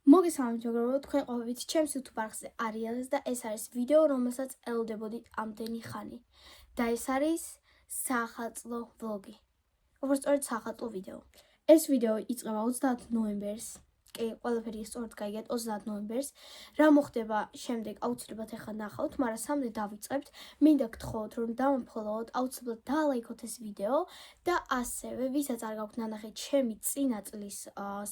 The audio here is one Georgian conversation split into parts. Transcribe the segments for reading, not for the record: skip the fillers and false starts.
მოგესალმებით მეგობრებო, თქვენ ყოფებით ჩემს YouTube არხზე არიელს და ეს არის ვიდეო, რომელსაც ელოდებოდით ამდენი ხანი. და ეს არის საახალწლო ვლოგი. უბრალოდ სწორედ საახალწლო ვიდეო. ეს ვიდეო იწყება 30 ნოემბერს. კი, ყველაფერი სწორედ გაიგეთ 30 ნოემბერს. რა მოხდება შემდეგ აუცილებლად ახლა ნახავთ, მაგრამ სამდე დავიწყებთ. მინდა გთხოვოთ, რომ დავამფოლოვოთ, აუცილებლად დაალაიქოთ ეს ვიდეო და ასევე, ვისაც არ გაქვთ ნანახი ჩემი წინა წლის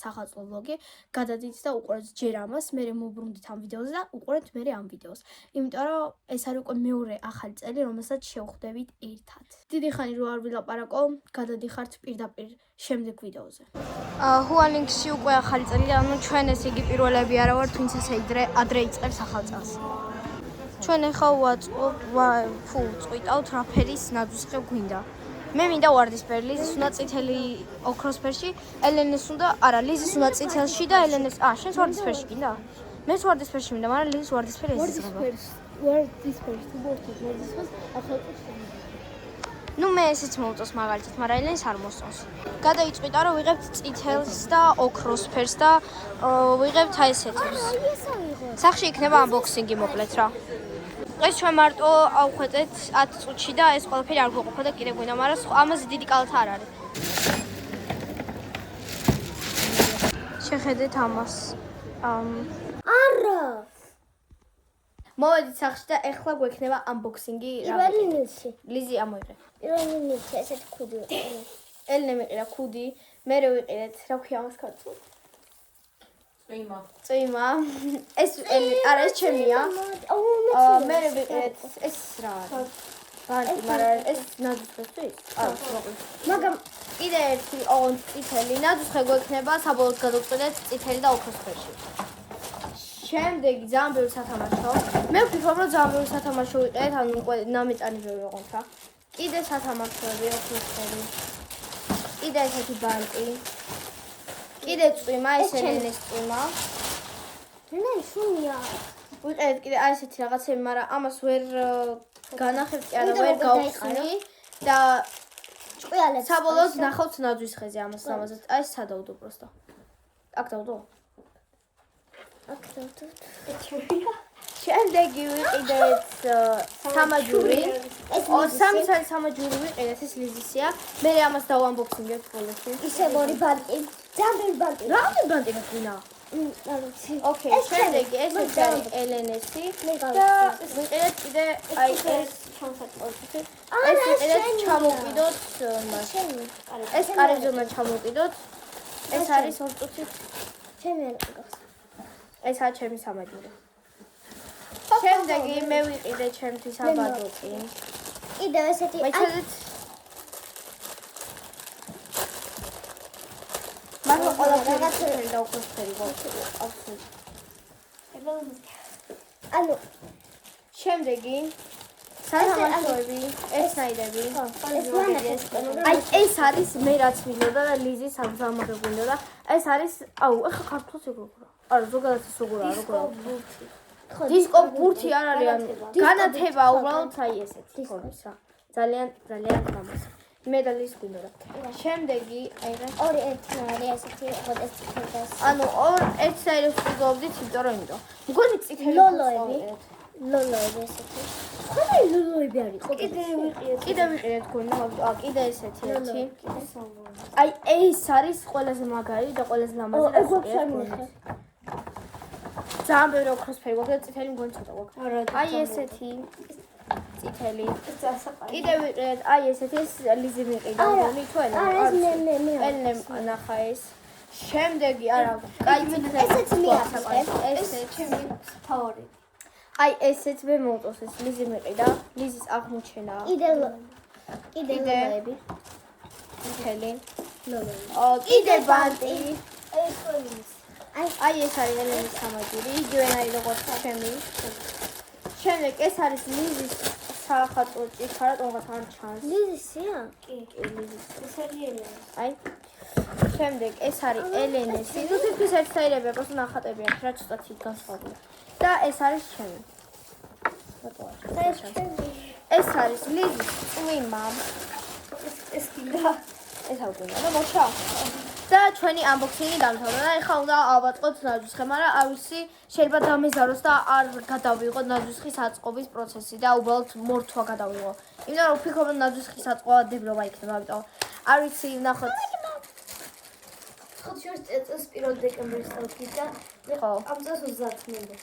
საახალწლო ვლოგი, გადადით და უყურეთ ჯერ ამას, მერე მოვბრუნდით ამ ვიდეოზე და უყურეთ მერე ამ ვიდეოს. იმიტომ რომ ეს არის უკვე მეორე ახალი წელი, რომელსაც შევხვდებით ერთად. დიდი ხანი რო არ ვილაპარაკო, გადადიხართ პირდაპირ შემდეგ ვიდეოზე. ჰუალინგში უკვე ახალი წელი და ანუ ჩვენ ეს იგი პირველები არა ვართ, ვინც ესე ადრე იწყებს ახალ წელს. ჩვენ ახლა ვუწყვიტავთ რა ფერის ნაძვისხე გვინდა. მე მინდა ვარდისფერი, ლიზის უნდა წითელი ოქროსფერში, ელენეს უნდა, არა, ლიზის უნდა წითელში და ელენეს, შენს ვარდისფერში გინდა? მეც ვარდისფერში მინდა, მაგრამ ლიზის ვარდისფერი ეს იზღება. ვარდისფერს თუ მოვწევთ ვარდისფერს, ახლა ნუ მე ესეც მოვწოს მაგალითად, მაგრამ ელენს არ მოსწონს. გადაიწყვიტა რომ ვიღებთ წითელს და ოქროსფერს და ვიღებთ აი ესეთებს. სახში იქნება unboxing-ი მოკლედ რა. ეს ჩვენ მარტო ავხვეტეთ 10 წუთში და ეს ყველაფერი არ გვეყოფა და კიდე გვინდა, მაგრამ ამაზე დიდი კალთა არ არის. შეხედეთ ამას. არა. მოვედით სახში და ეხლა გვექნება unboxing-ი. პირველი ნილში. ლიზი ამოიღე. პირველი ნილში ესეთი ქუდი ვიყიდე. ელენე მიყიდა ქუდი, მე ვიყიდეთ, რა ქვია ამას ქართულად? წვიმა. ეს არა ეს ჩემია. მე ვიყიდეთ, ეს რა არის? ბანტი, მაგრამ ეს ნაძვისხე. მაგრამ კიდე ერთი ოღონდ წითელი ნაძვისხე გვექნება, საბოლოოდ გადავწყვეტეთ წითელი და ოქროსფერში. შემდეგი ძალიან ბევრი სათამაშო. მე ვფიქრობ, რომ ძალიან ბევრი სათამაშო ვიყიდეთ, ანუ უკვე ნამეტანი ბევრი ოღონდ რა. კიდე სათამაშოები ოქროსფერი. კიდე ესეთი ბანტი. კიდე წვიმა, ეს ელენეს წვიმა. მე შუნია. ვიყიდეთ კიდე აი ესეთი რაღაცები, მაგრამ ამას ვერ განახებთ კი არა, ვერ გავხსნი და ჭყიალებს. საბოლოოდ ნახავთ ნაძვისხეზე ამას ამაზად. აი ეს სადავდო პროსტო. აქ დავდო? აქ დავდო. შემდეგი ვიყიდეთ სამაჯური. სამი სამაჯური ვიყიდეთ, ეს ლიზისია. მე ამას დავანბოქსინგებ ბოლოსში. ისე ორი ბანტი. ძალიან ბანტი. რამდენი ბანტი გაგვინა? არ ვიცი. ოკეი, შემდეგი ეს არის ელენესი და ვიყიდეთ კიდე აი ეს ჩამოსაწყობი. ეს ვიყიდეთ ჩამოვიდოთ მას. ეს კარებზემა ჩამოვიდოთ. ეს არის 2 წუთი. ჩემი არ გახსნა. ეს არის ჩემი სამაჯური. შემდეგი მე ვიყიდე ჩემთვის აბადოკი. კიდევ ესეთი მეჩვენეთ. მაგრამ ყველაფერი და ოქროსფერი გვაქვს. ანუ შემდეგი სათამაშოები, ესნაირები. აი ეს არის მე რაც მინდოდა და ლიზის ამზამაგე გვინდოდა. ეს არის, აუ, ახლა ქართულს ეგრეა. არა, ზოგადად ის როგორია, როგორია. დისკო ბურთი არ არის, ანუ განათება უბრალოდ აი ესეთი ფორმის რა. ძალიან გამოსა. მე და ლის გვინდოდა. შემდეგი აი რა ორი ერთნაირი ესეთი ხოდეს ციხეს. ანუ ერთნაირებს ვიგავდით, იმიტომ რომ იმდო. მგონი წითელი ლოლოები ესეთი. ხოდი ლოლოები არის ხო? კიდე ვიყიდეთ გვინდა, კიდე ესეთი ერთი. აი ეს არის ყველაზე მაგარი და ყველაზე ლამაზი რა ვიყიდეთ. ძალიან ბევრი ოქროსფერი გვაქვს და წითელი მგონი ცოტა გვაქვს. აი ესეთი წითელი. კიდე ვიყიდეთ, აი ესეთი ეს ლიზი მიყიდა მგონი თუ ელენე. ელენე ნახა ეს. შემდეგი არა, აი ესეც მე ახსენებ. ეს ჩემი ფავორიტი. აი ესეც მე მოვწოს ეს ლიზი მიყიდა, ლიზის აღმოჩენა. კიდე ლოლოები. წითელი. ლოლოები. კიდე ბანტი. ეს ყოლის. აი ეს არის ელენეს სამაჯური, იგივენაირი როგორც ჩემი. შემდეგ ეს არის ლიზის საახალწლო ჭიქა, რომელსაც არ ჩანს. ლიზისია? კი, ლიზის. ეს არის ელენეს. აი. შემდეგ ეს არის ელენესი. თუ თითქოს ერთნაირები, просто ნახატებია, რა ცოტა თი განსხვავებული. და ეს არის ჩემი. ეს არის ლიზის წვიმა. ეს კიდე. ეს აუგენა და მოშა. და ჩვენი unboxing-ი დამთავრდა და ეხლა უნდა ავაწყოთ ნაძვისხე, მაგრამ არ ვიცი, შეიძლება დამეზაროს და არ გადავიღოთ ნაძვისხის აწყობის პროცესი და უბრალოდ მორთვა გადავიღო. იმიტომ რომ ვფიქრობ, რომ ნაძვისხის აწყობა დებლობა იქნება, ამიტომ არ ვიცი, ნახოთ. ხო, შორს წელს 1 დეკემბრის წელს და ხო. ამ წელს 30 მინდა.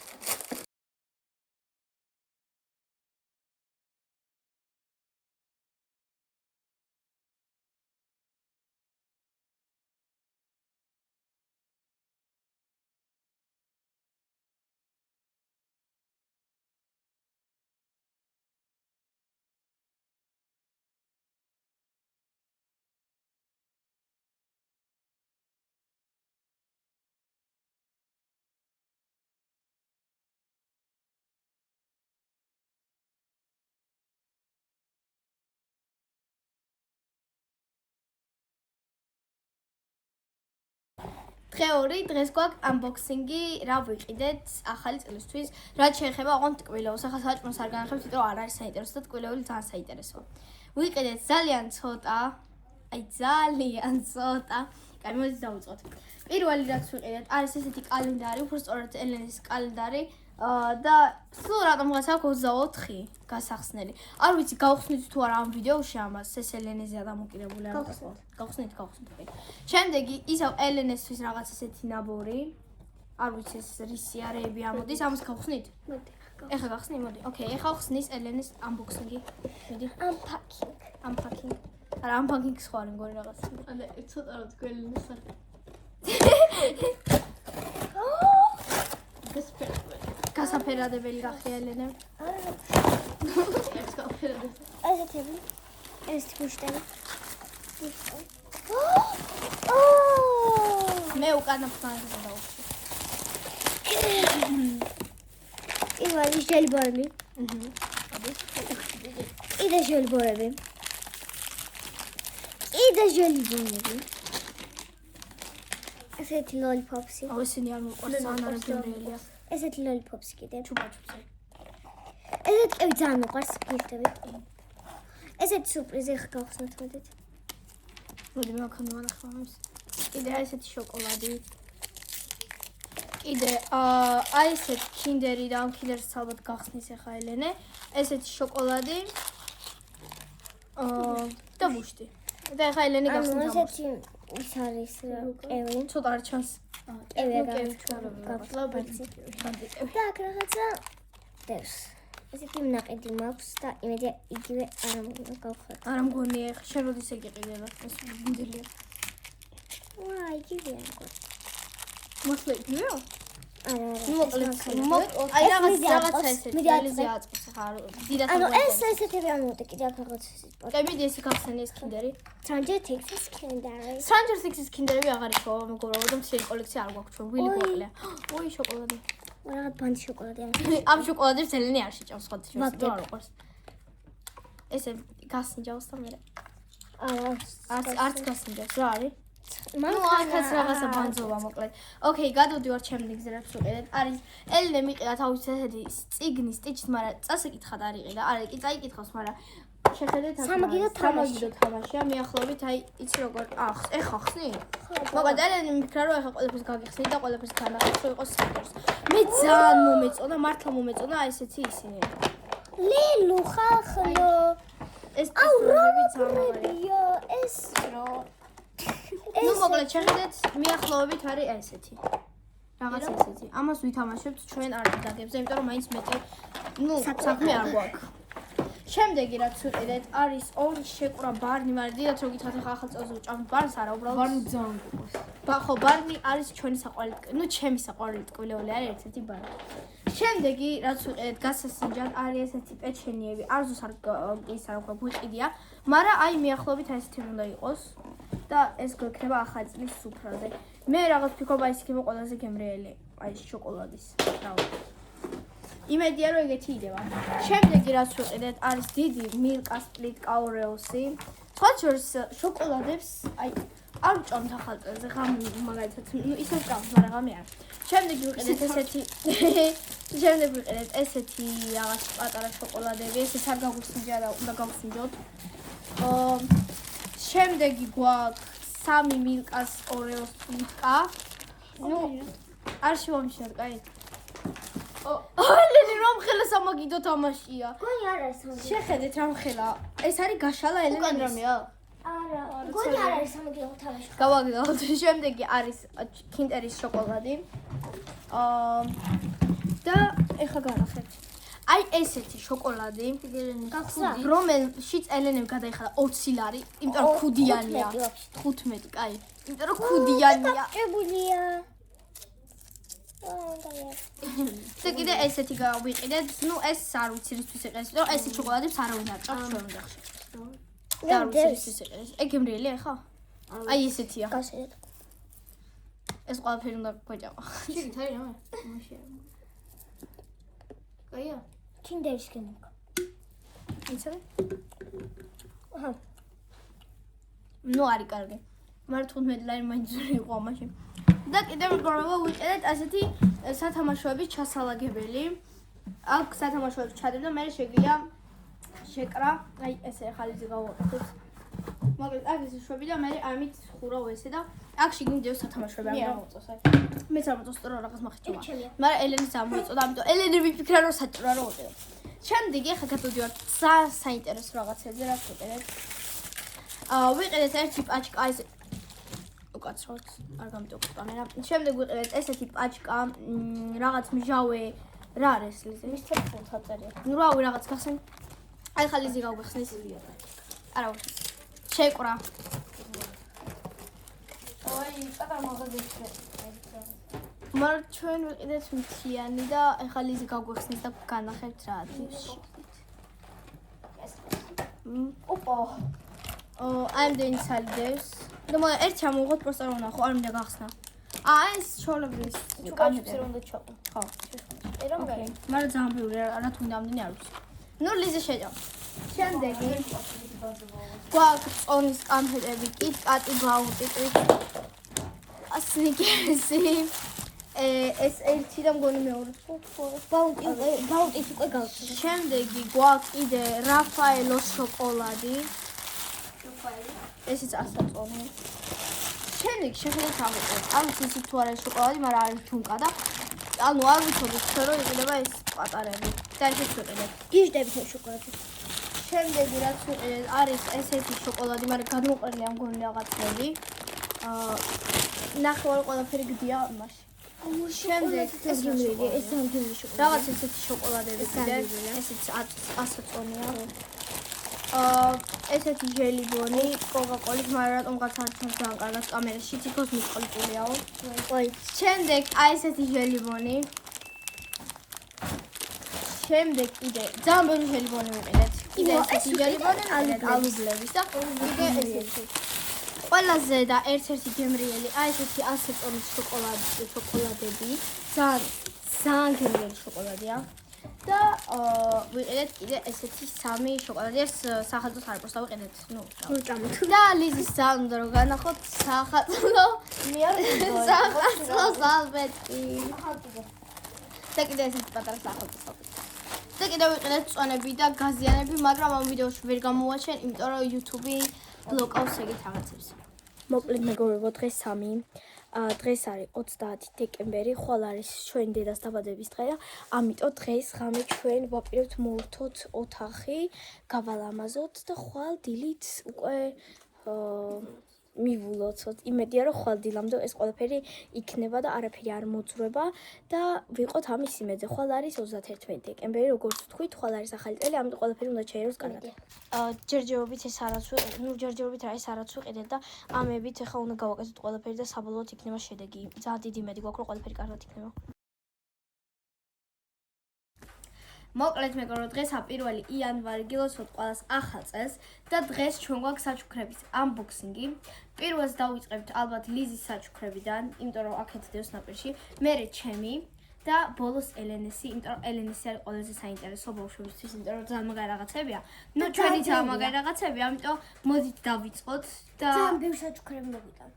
დღეური დღეს გვაქვს unboxing-ი, რა ვიყიდეთ ახალი წლისთვის, რაც შეეხება ოღონდ ტკბილეულს. ახლა საჭმელს არ განახებთ, იმიტომ არ არის საინტერესო და ტკბილეული ძალიან საინტერესოა. ვიყიდეთ ძალიან ცოტა, ძალიან ცოტა. კაი, მოდით დავიწყოთ. პირველი რაც ვიყიდეთ, არის ესეთი კალენდარი, უფრო სწორედ ელენის კალენდარი და სულ რატომღაც აქვს 24 გასახსნელი. არ ვიცი, გავხსნით თუ არა ამ ვიდეოში ამას, ეს ელენეზეა დამოკიდებული არ გახსოვთ. გავხსნით. შემდეგი ისევ ელენესთვის რაღაც ესეთი ნაბორი. არ ვიცი ეს რისი არეები ამოდის, ამას გავხსნით? მოდი. ეხლა გავხსნი, მოდი. ოკეი, ეხლა ხსნის ელენეს unboxing-ი. მიდი. unpacking. არა, unpacking სხვა არის მგონი რაღაც. ანუ ცოტა რა თქვი ელენეს არ. გასაფერადებელი გახია ელენე. ესეთები. ეს თუშტები. მე უკანა ფლანგზე დავუშვი. ივალი ჟელბორები. იდე ჟელბორები. ესეთი ლოლიპოპსი. აუ ესენი არ მოყვარს, ან არ გემრიელია. ესეთი ლოლიპოპსი კიდე. ჩუბაჩუბზე. ესეთი კი ძალიან მოყვარს გიფტები. ესეთი სურპრიზი ხა გავხსნათ მოდით. მოდი მე აქ მოვანახო ამას. კიდე აი ესეთი შოკოლადი. კიდე აი ესეთი კინდერი და ამ კინდერს ალბათ გახსნის ახლა ელენე. ესეთი შოკოლადი. და ბუშტი. და ახლა ელენე გახსნის. ესეთი ის არის კევი. ცოტა არ ჩანს. კევი გაფლობეცი. და აქ რაღაცა დევს. ესეთი ნაყიდი მაქვს და იმედია იგივე არ მომდა გავხარ. არ მგონია ახლა შენ როდის ეგიყიდება ეს ბუნდელია. ვა, იგივეა მგონი. მოსლე იგივეა? არა. აი რაღაცა ესეთი ელიზე აწყვეს ახლა დიდად ანუ ეს ესეთები არ მომდა კიდე აქ რაღაც ესეთი. წებიდი ესე გახსენი ეს კინდერი. Stranger Things კინდერი. Stranger Things-ის კინდერები აღარ იყო, მეგობრებო, და მთელი კოლექცია არ გვაქვს ჩვენ, ვილი გვაკლია. ოი, შოკოლადი. რაღაც ბანდი შოკოლადი არის. ამ შოკოლადებს ელენე არ შეჭამს სხვა შეს, რა არ უყვარს. ესე გასინჯავს და მე. არც გასინჯავს, რა არის? ნუ აქაც რაღაცა ბანძობა მოკლედ. ოკეი, გადავდივართ შემდეგზე რაც ვიყიდეთ. არის ელენე მიყიდა თავის ესეთი წიგნის სტიჩით, მაგრამ წასაკითხად არ იყიდა. არა, კი წაიკითხავს, მაგრამ შეხედეთ აქ. სამაგიდო თამაშია, მიახლოებით, აი, იცი როგორ ეხა ხსნი? მოკლედ ელენე მითხრა რომ ეხა ყველაფერს გაგიხსნი და ყველაფერს განახსოვს, რომ იყოს საერთოდ. მე ძალიან მომეწონა, მართლა მომეწონა აი ესეთი ისინი. ლილუ ხახლო. ეს პერსონაჟები ძალიან ეს რო ნუ მოკლედ შეხედეთ, მიახლოებით არის ესეთი. რაღაც ესეთი. ამას ვითამაშებთ ჩვენ არდაგებზე, იმიტომ რომ მაინც მეტი საქმე არ გვაქვს. შემდეგი რაც ვიყიდეთ, არის ორი შეკვრა ბარნი, მაგრამ დიდად რო გითხრათ ახლა ახალ წელს ვჭამთ ბარნს, არა, უბრალოდ ბარნი ძალიან გიყურს. ხო, ბარნი არის ჩვენი საყვარელი, ჩემი საყვარელი ტკბილეული არის ერთ-ერთი ბარნი. შემდეგი რაც ვიყიდეთ, გასასინჯად არის ესეთი პეჩენიები, არზუს არ ის არ ვქვა, გვიყიდია, მაგრამ აი მიახლოებით აი ესეთი უნდა იყოს. და ეს გვექნება ახალი წლის სუფრაზე. მე რაღაც ვფიქრობ აი ეს იქნება ყველაზე გემრიელი აი შოკოლადის. რავი. იმედია რომ ეგეთი იდება. შემდეგი რაც ვიყიდეთ არის დიდი მილკა სპლიტ კაურეუსი. სხვა შორის შოკოლადებს აი არ ვჭამთ ახალ წელზე ღამე მაგალითად ისე ვჭამთ, მაგრამ ღამე არ. შემდეგი ვიყიდეთ ესეთი რაღაც პატარა შოკოლადები, ესეც არ გაგვსინჯა და უნდა გავსინჯოთ. შემდეგი გვაქვს 3 მილკას ორეოს მილკა. ნუ არ შევამშორ, კაი. ელენი რომ ხელა სამაგიდო თამაშია. გონი არ არის სამი. შეხედეთ რა ხელა. ეს არის გაშალა ელენი რამეა? არა. გონი არ არის სამი თამაში. გავაგზავნოთ. შემდეგი არის კინტერის შოკოლადი. და ეხა განახეთ. აი ესეთი შოკოლადი, რომელშიც ელენემ გადაიხადა 20 ლარი, იმიტომ რომ ქუდიანია. 15, კაი. იმიტომ რომ ქუდიანია. ჭებულია. და კიდე ესეთი გავიყიდეთ. ნუ ეს არ ვიცი რისთვის იყენს, იმიტომ რომ ეს შოკოლადებს არავინ არ ჭამს ჩვენ ოჯახში. და არ ვიცი რისთვის იყენს. ეგ გემრიელია ხა? აი ესეთია. გასეთ. ეს ყველაფერი უნდა გვეჭამა. შეგით არის რამე? მაშინ. კაია? კინდერის გემიკა. იცი? აჰა. ნუ არის კარგი. მაგრამ 15 ლარი მაინც ვერ იყო მაშინ. და კიდევ მეგობრებო ვიყიდეთ ასეთი სათამაშოების ჩასალაგებელი. აქ სათამაშოებს ჩადებ და მე შეგვიძლია შეკრა. აი ესე ხალიძე გავაკეთებ. მაგრამ აქ ესე შვები და მე ამით ხურავ ესე და აქ შეგინდეო სათამაშოები არ მოწოს აი. მეც არ მოწოს რა რაღაც მახიჭოა. მაგრამ ელენიც არ მოიწოდა, ამიტომ ელენი ვიფიქრა რომ საჭირო რა უყიდო. შემდეგი ახლა გადავდივართ საინტერესო რაღაცებზე რა ვიყიდეთ. ვიყიდეთ ერთი პაჩკა ესე უკაცროთ არ გამიტოქ კამერა. შემდეგ ვიყიდეთ ესეთი პაჩკა რაღაც მჟავე რა არის ლიზი? მის თელეფონს აწერია. ნუ რავი რაღაც გახსენ. აი ხა ლიზი გავგეხსნის. არა უშ. შეკრა. აი, პატარა მაღაზიაში. მაგრამ ჩვენ ვიყიდეთ მთიანი და ახლა ლიზი გავგეხსნის და განახებთ რა არის. ოპა. აი ამდენი სალიდებს. და მოა ერთი ამოვღოთ პროსტა რომ ნახო, არ მინდა გახსნა. ეს ჩოლებრის კანჭებს რომ უნდა ჩაყო. ხო. ერომ ოკეი. მაგრამ ძალიან ბევრი რა თუ უნდა ამდენი არ ვიცი. ნუ ლიზი შეჭამ. შემდეგი გვაქვს წონის კანფეტები, კიტკატი, ბაუტიტი. სნიკერსი. ეს ერთი და მგონი მეორე. ბაუტის უკვე გავწევ. შემდეგი გვაქვს კიდე რაფაელოს შოკოლადი. ესეც ასაწონი. შემდეგ შეხედეთ ამიტომ. ამის ისი თუ არის შოკოლადი, მაგრამ არის თუნკა და ანუ არ ვიცოდით რომ იყიდება ეს პატარები. და ესეც ვიყიდეთ. გიჟდებით ეს შოკოლადი. შემდეგი რაც ვიყიდეთ არის ესეთი შოკოლადი, მაგრამ გადმოყრილია მგონი რაღაცები. ნახევარი ყველაფერი გდია მაშინ. შემდეგ ეს გემრიელი, ეს გემრიელი შოკოლადი. რაღაც ესეთი შოკოლადები კიდე, ესეც ასაწონია. ესეთი ჟელიბონი კოკა-კოლის, მაგრამ რატომღაც არ ჩანს ძალიან კარგად კამერაში, თითქოს მიყოლიკულიაო. ой, შემდეგ აი ესეთი ჟელიბონი. შემდეგ კიდე ძალიან ბევრი ჟელიბონი ვიყიდეთ. კიდე ესეთი ჟელიბონი ალუბლების და კიდე ესეთი. ყველაზე და ერთ-ერთი გემრიელი, აი ესეთი 100 წონის შოკოლადები. ძალიან გემრიელი შოკოლადია. და ვიყიდეთ კიდე ესეთი 3 შოკოლადი, ეს სახალხოს არ პროსტა ვიყიდეთ, ნუ. და ლიზის ძალიან უნდა რომ განახოთ სახალხო. მე არ ვიცი. სახალხოს ალბეთი. და კიდე ესეთი პატარა სახალხო. და კიდე ვიყიდეთ წონები და გაზიანები, მაგრამ ამ ვიდეოში ვერ გამოვაჩენ, იმიტომ რომ YouTube ბლოკავს ეგეთ რაღაცებს. მოკლედ მეგობრებო, დღეს 3 დღეს არის 30 დეკემბერი, ხვალ არის ჩვენ დედას დაბადების დღე და ამიტომ დღეს ღამე ჩვენ ვაპირებთ მოვთოთ ოთახი, გავალამაზოთ და ხვალ დილით უკვე მივულოცოთ. იმედია რომ ხვალ დილამდე ეს ყველაფერი იქნება და არაფერი არ მოძრება და ვიყოთ ამის იმედზე. ხვალ არის 31 დეკემბერი, როგორც ვთქვით, ხვალ არის ახალი წელი, ამიტომ ყველაფერი უნდა ჩაეროს კარგად. ჯერჯერობით ეს არაც ჯერჯერობით ეს არაც ვიყიდეთ და ამებით ახლა უნდა გავაკეთოთ ყველაფერი და საბოლოოდ იქნება შედეგი. ძალიან დიდი იმედი გვაქვს რომ ყველაფერი კარგად იქნება. მოკლედ მეგობრებო, დღეს 1 იანვარი გილოცავთ ყველას ახალ წელს და დღეს ჩვენ გვაქვს საჩუქრების unboxing-ი. პირველს დავიწყებთ ალბათ ლიზის საჩუქრებიდან, იმიტომ რომ აქეთ დევს ნაპირში, მერე ჩემი და ბოლოს ელენესი, იმიტომ რომ ელენესი არის ყველაზე საინტერესო ბავშვებისთვის, იმიტომ რომ ძალიან მაგარი რაღაცებია. ნუ ჩვენიც ამ მაგარი რაღაცებია, ამიტომ მოდით დავიწყოთ და ძალიან ბევრი საჩუქრები მოგიტან.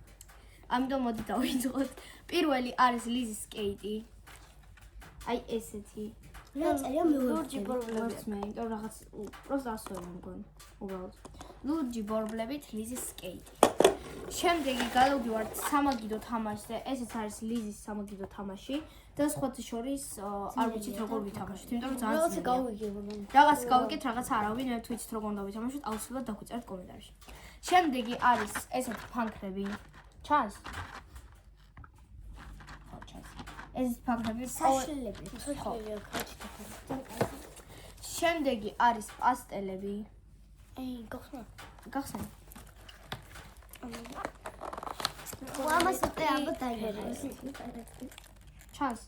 ამიტომ მოდით დავიწყოთ. პირველი არის ლიზის სკეიტი. აი ესეთი. რაწერია ლურჯი ბორბლებით მე, იმიტომ რაღაც პროსტა ასოები მგონი, უბრალოდ. ლურჯი ბორბლებით ლიზის სკეიტი. შემდეგი გადავდივართ სამაგიდო თამაშზე. ესეც არის ლიზის სამაგიდო თამაში და სხვათა შორის არ ვიცით როგორ ვითამაშოთ, იმიტომ რომ ძალიან ძნელია. რაღაც გავიგეთ, რაღაც არავინ, თუ იცით როგორ უნდა ვითამაშოთ, აუცილებლად დაგვიწერეთ კომენტარში. შემდეგი არის ესეთი ფანქრები. ჩანს? ხო, ჩანს. ეს ფანქრები საშლელები. შემდეგი არის პასტელები. გახსენე. ამას უკვე ალბათ დაიგებს. ჩანს.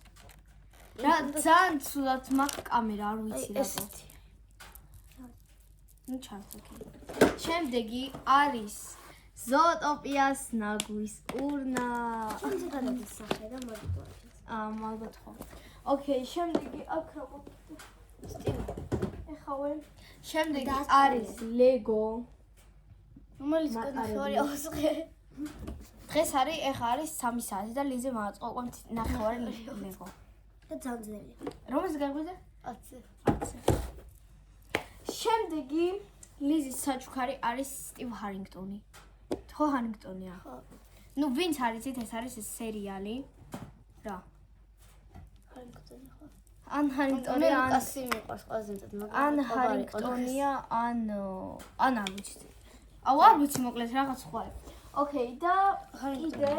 რა ძალიან ცუდად მაქვს კამერა, არ ვიცი რატო. ნუ ჩანს, ოკეი. შემდეგი არის ზოოტოპიას ნაგვის урна. ჩემზე გადადის სახე და მოდი. ალბათ ხო. ოკეი, შემდეგი აქ რა ეხავე. შემდეგი არის ლეგო. რომელიც განახევარი ავსხე. დღეს არის, ეხა არის 3 საათი და ლიზე მაწყო უკვე ნახევარი ლეგო. და ძალიან ძნელია. რომელს გაგვიძე? 10. შემდეგი ლიზის საჩუქარი არის სტივ ჰარინგტონი. ხო ჰარინგტონია. ხო. ნუ ვინც არიცით, ეს არის სერიალი. რა? ჰარინგტონი ხო? ან ჰარინგტონი ან კასი მიყვარს ყველაზე მეტად, მაგრამ ან ჰარინგტონია ან არ ვიცი. აუ არ ვიცი მოკლედ რაღაც სხვა. ოკეი და კიდე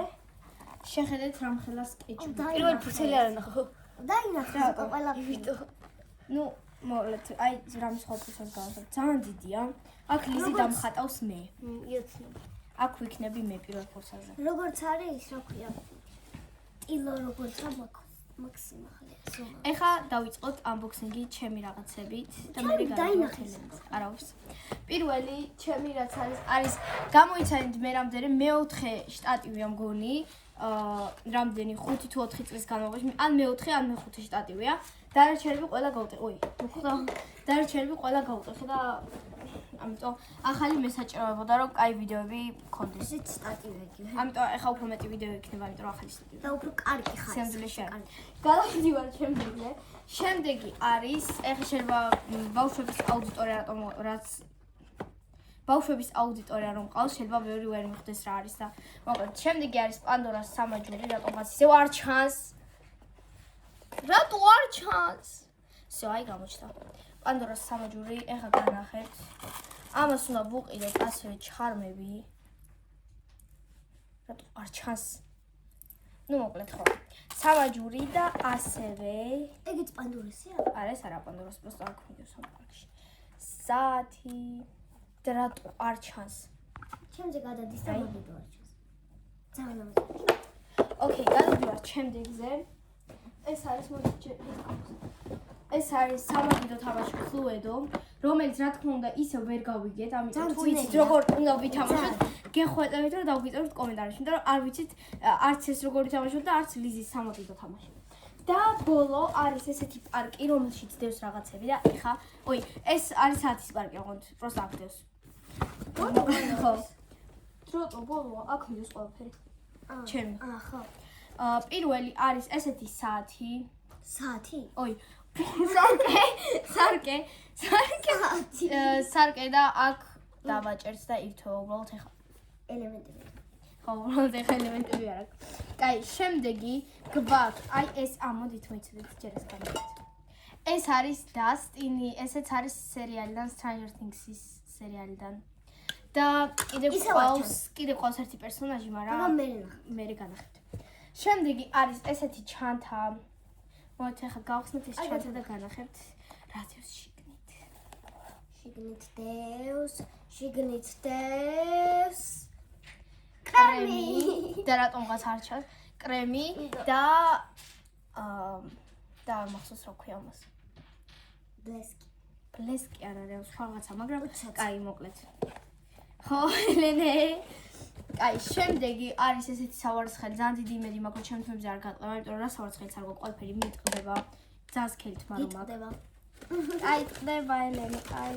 შეხედეთ რამხელას კეჩუ. პირველ ფურცელი არ ნახო. დაინახე ყველა ვიდეო. ნუ მოკლედ აი რამის სხვა ფურცელს გავასწრებ. ძალიან დიდია. აქ ლიზი დამხატავს მე. იოცნო. აქ ვიქნები მე პირველ ფურცელზე. როგორც არის, რა ქვია? ტილო როგორც მაქსიმა ხალე. ეხა დავიწყოთ unboxing-ი ჩემი რაღაცებით და მე დაინახეთ. არავის. პირველი ჩემი რაც არის გამოიცანით მე რამდენი მეოთხე შტატივია მგონი. რამდენი 5 თუ 4 წლის განმავლობაში ან მე-4 ან მე-5 შტატივია. დანარჩენები ყველა გავუტეხე. ოი, მოხდა. დანარჩენები ყველა გავუტეხე და ამიტომ ახალი მესაჭროებოდა რომ კაი ვიდეოები მქონდეს. ისეთ სტატივები. ამიტომ ეხა უფრო მეტი ვიდეო იქნება, ამიტომ ახალი სტატივი. და უფრო კარგი ხარ. სიამძილეში არის. გადავდივარ შემდეგზე. შემდეგი არის ეხა შეიძლება ბავშვების აუდიტორია რატომ რაც ბავშვების აუდიტორია რომ ყავს, შეიძლება ბევრი ვერ მიხვდეს რა არის და მოკლედ შემდეგი არის პანდორას სამაჯური, რატომაც ისევ არ ჩანს. რატო არ ჩანს? всё, აი გამოჩნდა. პანდორას სამაჯური, ეხა განახეთ. ამას უნდა ვუყიდოთ ასევე ჩხარმები. რატო არ ჩანს? ნუ მოკლედ ხო. სამაჯური და ასევე ეგეც პანდორასია? არა, ეს არა პანდორას, просто აქ ვიდეოს სამყაროში. საათი და რატო არ ჩანს? ჩემზე გადადის და მოგიდო არ ჩანს. ძალიან ამაზია. ოკეი, გადავიდეთ შემდეგზე. ეს არის ეს არის სამაგიდო თამაში Cluedo, რომელიც რა თქმა უნდა ისევ ვერ გავიგეთ, ამიტომ თუ იცით როგორ უნდა ვითამაშოთ, გეხვეწებით რომ დავგვიწეროთ კომენტარებში, იმიტომ რომ არ ვიცით არც ეს როგორ ვითამაშოთ და არც ლიზის სამაგიდო თამაში. და ბოლო არის ესეთი პარკი, რომელშიც დევს რაღაცები და ეხა, ой, ეს არის საათის პარკი, ოღონდ просто აქ დევს. ხო. დროტო ბოლო აქ მიდევს ყველაფერი. ჩემი. ხო. პირველი არის ესეთი საათი. საათი? ой, სარკე და აქ დავაჭერს და ირთვე უბრალოდ ეხა ელემენტები. ხო, უბრალოდ ეხა ელემენტები არ აქვს. კაი, შემდეგი გვაქვს, აი ეს ამოდით მოიცადეთ ჯერ ეს განვიხილოთ. ეს არის დასტინი, ესეც არის სერიალიდან Stranger Things-ის სერიალიდან. და კიდევ ყავს ერთი პერსონაჟი, მაგრამ მე განახეთ. შემდეგი არის ესეთი ჩანთა. მოდი ახლა გავხსნით ეს ჩანთა და განახებთ რა დევს შიგნით. შიგნით დევს კრემი და რატომღაც არ ჩანს კრემი და მახსოვს რა ქვია ამას. ბლესკი არ არის სხვა რაღაცა, მაგრამ კაი მოკლედ. ხო, ელენე. აი, შემდეგი არის ესეთი სავარცხელი, ძალიან დიდი იმედი მაქვს, რომ ჩემს თემებზე არ გაყლება, იმიტომ რომ რა სავარცხელიც არ გვაქვს, ყველაფერი მიტყდება. ძალიან სქელით მაგრამ მიტყდება. აი, ყდება ელენე, აი.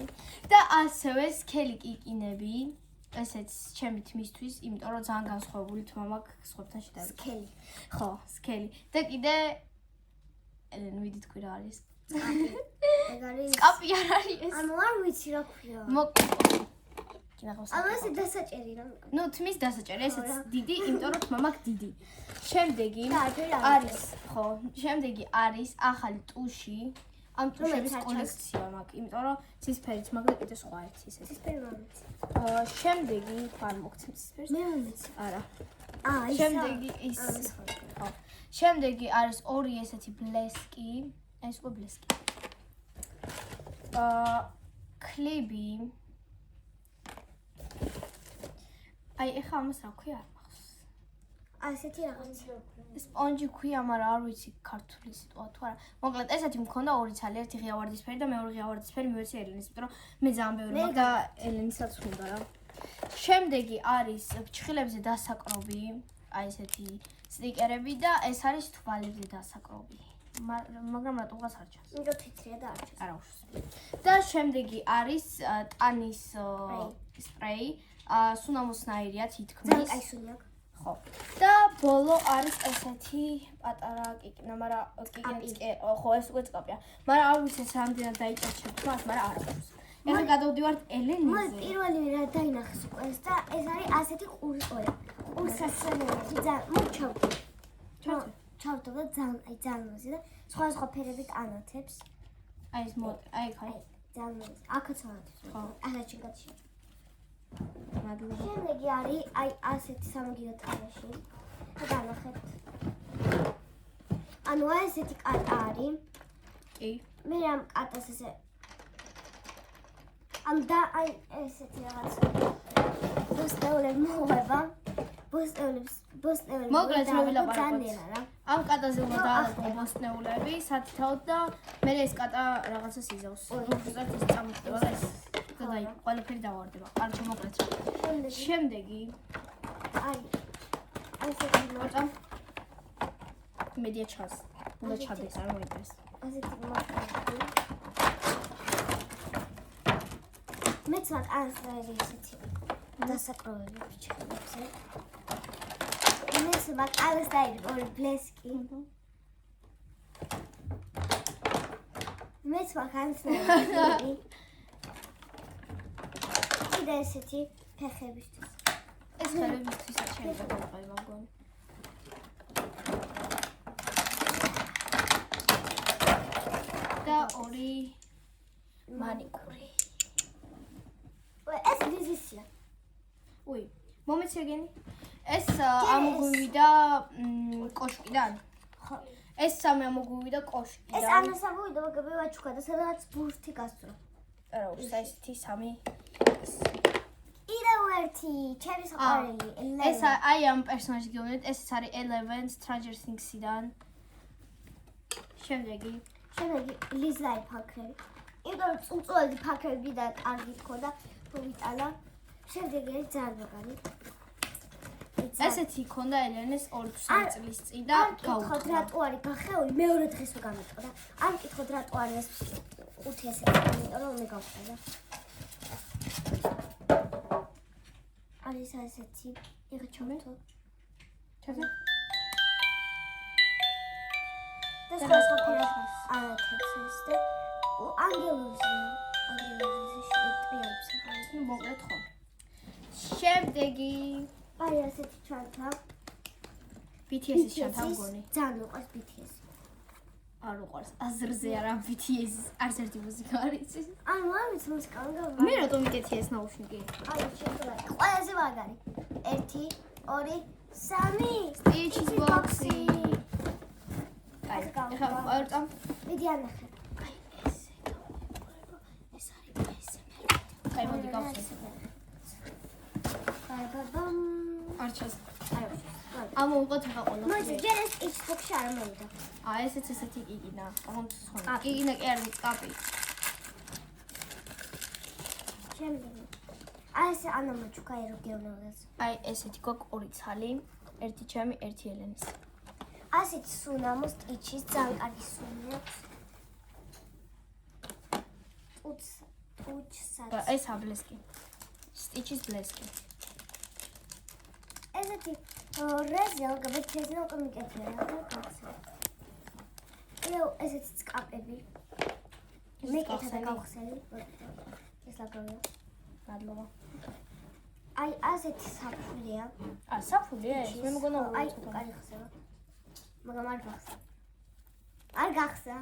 და ასევე სქელი კიკინები, ესეც ჩემი თმისთვის, იმიტომ რომ ძალიან განსხვავებული თმა მაქვს სხვებთან შედარებით. სქელი. ხო, სქელი. და კიდე ელენე, ვიდი თქვი რა არის? ეგ არის კაპი არ არის ეს. ანუ არ ვიცი რა ქვია. კინაღავს. ანუ ეს დასაჭერი რა. ნუ თმის დასაჭერი, ესეც დიდი, იმიტომ რომ თმა მაქვს დიდი. შემდეგი და ჯერ არის, ხო, შემდეგი არის ახალი ტუში. ამ ტუშების კოლექცია მაქვს, იმიტომ რომ ცისფერიც მაქვს და კიდე სხვა ერთი ისეთი. ცისფერი მომიცი. შემდეგი არ მოგცემ ცისფერს. მე მომიცი. არა. ის შემდეგი ის ხო. შემდეგი არის ორი ესეთი ბლესკი. ეს უკვე ბლესკი. კლები. აი ეხა ამას რა ქვია არ მახსოვს. ასეთი რაღაცა. სპონჯი ქვია, მაგრამ არ ვიცი ქართული სიტყვა თუ არა. მოკლედ ესეთი მქონდა ორი ცალი, ერთი ღია ვარდისფერი და მეორე ღია ვარდისფერი მივეცი ელენის, იმიტომ რომ მე ძალიან ბევრი მაქვს და ელენისაც უნდა რა. შემდეგი არის ფრჩხილებზე დასაკრობი, აი ესეთი სტიკერები და ეს არის თვალებზე დასაკრობი. მაგრამ რატომღაც არ ჩანს. იმიტომ თეთრია და არ ჩანს. არა უშავს. და შემდეგი არის ტანის სპრეი, სუნამოსნაირია თითქმის. აი სუნი აქვს. ხო. და ბოლო არის ესეთი პატარა კიკნა, მაგრამ კიკინიც ხო, ეს უკვე წკაპია. მაგრამ არ ვიცი ეს რამდენად დაიჭერჩებ თავს, მაგრამ არ აქვს. ეხლა გადავდივართ მე ელენიზე. პირველი რა დაინახეს უკვე ეს და ეს არის ასეთი ყურსორი. ყურსასროლები ძალიან მოჩავდი. ჩავდო და ძალიან მოზე და სხვა ფერებით ანათებს. აი ეს აი ხაი. ძალიან მოზე. აქაც ანათებს. ხო. ახლა ჩიგაჩი. მადლობა. შემდეგი არის აი ასეთი სამაგირო ტალაში. და განახეთ. ანუ აი ესეთი კარტა არის. კი. მე რამ კარტას ესე ამ და აი ესეთი რაღაც ბოსტეულები მოვა. ბოსტეულებს მოკლედ რო ვილაპარაკოთ. ძალიან რა. ამ კატაზე უნდა დაალაგო ბოსტნეულები, სათითაოდ და მე ეს კატა რაღაცას იზავს. უბრალოდ ის წამოხდება და ეს და დაი ყველაფერი დავარდება. კარგი მოკლედ. შემდეგი აი ასეთი მოწამ მედია ჩას. უნდა ჩადეს, არ მოიწეს. ასეთი მოწამი. მეც მაგ ასეთი ესეთი დასაკროვები ფრჩხილებზე. მეც მაგ alles დაიწყო ორი ბლესკი. მეც მაგ ანსნაირი. კიდე ესეთი ფეხებისთვის. ეს ხელებისთვისაც შეიძლება დავყავი მგონი. და ორი მანიკური. ეს დიზისია. უი, მომეცეგენი. ეს ამოგვივიდა კოშკიდან. ხო. ეს სამი ამოგვივიდა ეს კოშკიდან. ამასავე და ვაჩუქა და სადაც ბურთი გასწრო. არა, ესეთი სამი. კიდევ ერთი, ჩემი საყვარელი. ეს აი ამ პერსონაჟი გეუბნებით, ეს არის 11 Stranger Things-იდან. შემდეგი შემდეგი ლიზაი ფაქრები. იმიტომ რომ წუწუელი ფაქრები და კარგი თქო და ვიტანა. შემდეგი არის ძალიან მაგარი. ესეთი ქონდა ელენეს 2-3 წლის წინ და გავუთხოთ გაუთხა. რატო არის გახეული მეორე დღესვე გამეტყოდა. არ მკითხოთ რატო არის ეს 5 ესეთი, იმიტომ რომ მე გავხდა და არის ასეთი იღე ჩავთო. ჩაძე. და სხვა ფერად ანათებს ეს და ანგელოზი შეტრიალებს ახალი. ნუ მოკლედ ხო. შემდეგი აი ასეთი ჩანთა. BTS-ის ჩანთა მგონი. ძალიან უყვარს BTS. არ უყვარს. აზრზე არა BTS-ის არც ერთი მუსიკა არ იცის. ანუ არ ვიცი მუსიკა უნდა მე რატომ მიკეთე ეს ნაუშნიკი? აი შეიძლება. ყველაზე მაგარი. 1 2 3 Stitches box-ი. აი, ეხლა ვარ ვიდი ანახე. აი ესე. ეს არის ესე. აი მოდი გავხსნე. აი ბაბამ. არჩას. აი. ამოვიღოთ ახლა მოიცა ყველაფერი. ჯერ ეს Xbox-ში არ მოვიდა. ესეც ესეთი კიკინა. კონსოლი. კიკინა კი არის კაპი. შემდეგი. აი ეს ანა მოჩუქა ერო გევნებას. აი ესეთი გვაქვს ორი ცალი. ერთი ჩემი, ერთი ელენის. ასეთ სუნამოს ტიჩის ძალიან კარგი სუნი აქვს. ტუჩსაც. და ეს აბლესკი. Stitches ბლესკი. ესეთი რეზი ალბათ უკვე მიკეთია რა გავხსენე. ესეთი წკაპები. მე კეთა და გავხსენე. ეს ლაგავია. მადლობა. აი ასეთი საფულია. საფულია ეს? მე მგონა აი კარი ხსება. მაგრამ არ გახსნა. არ გახსნა.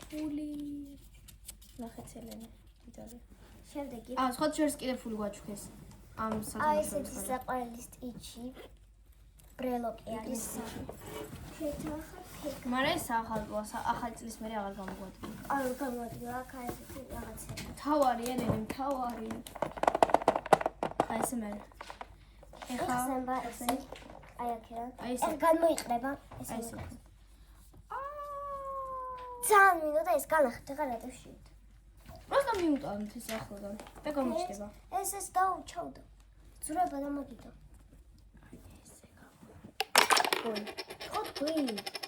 ფული. ნახეთ ელენე. იდარი. შემდეგი. სხვა შორს კიდე ფული გვაჩუქეს. ამ აი საკუთარ ესეთი საყვარელი სტიჩი. ბრელოკი არის. შეთანხმდა ფიქრ. მარე სახალხო ახალი წლის მერე აღარ გამოგვადგა. არ გამოადგა აქ ესეთი რაღაცა. თავარი ელენე, თავარი. აი ესე მე. ეხსნება ესე. აი აქედან. აი ესე. ეს გამოიყრება ესე. აი ესე. ძალიან მინდოდა ეს განახტე გადადევში. просто მიუტანთ ეს ახლოდან და გამოჩნდება. ეს დაუჩავდა. ზურება და მაგიტო. ხოთქვი.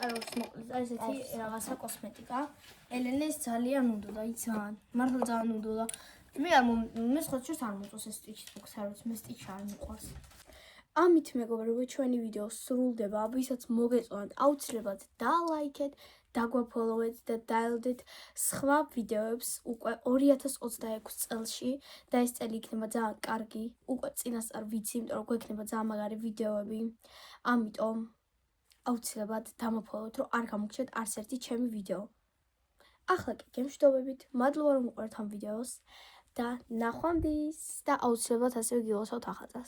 აი ესეთი რაღაცა კოსმეტიკა. ელენეს ძალიან უნდოდა, ძალიან. მართლა ძალიან უნდოდა. მე სხვა შორს არ მოწონს ეს სტიჩი, თქოს, მე სტიჩი არ მიყვარს. ამით მეგობრებო, ჩვენი ვიდეო სრულდება. ვისაც მოგეწონათ, აუცილებლად დალაიქეთ, დაგვაფოლოვეთ და დაელოდეთ სხვა ვიდეოებს უკვე 2026 წელში და ეს წელი იქნება ძალიან კარგი. უკვე წინასწარ ვიცი, იმიტომ რომ გვექნება ძალიან მაგარი ვიდეოები. ამიტომ აუცილებლად დამოფოლოვეთ, რომ არ გამოგჩნდეთ არც ერთი ჩემი ვიდეო. ახლა კი გემშვიდობებით, მადლობა რომ უყურებთ ამ ვიდეოს და ნახვამდის და აუცილებლად ასევე გილოცავთ ახალწელს.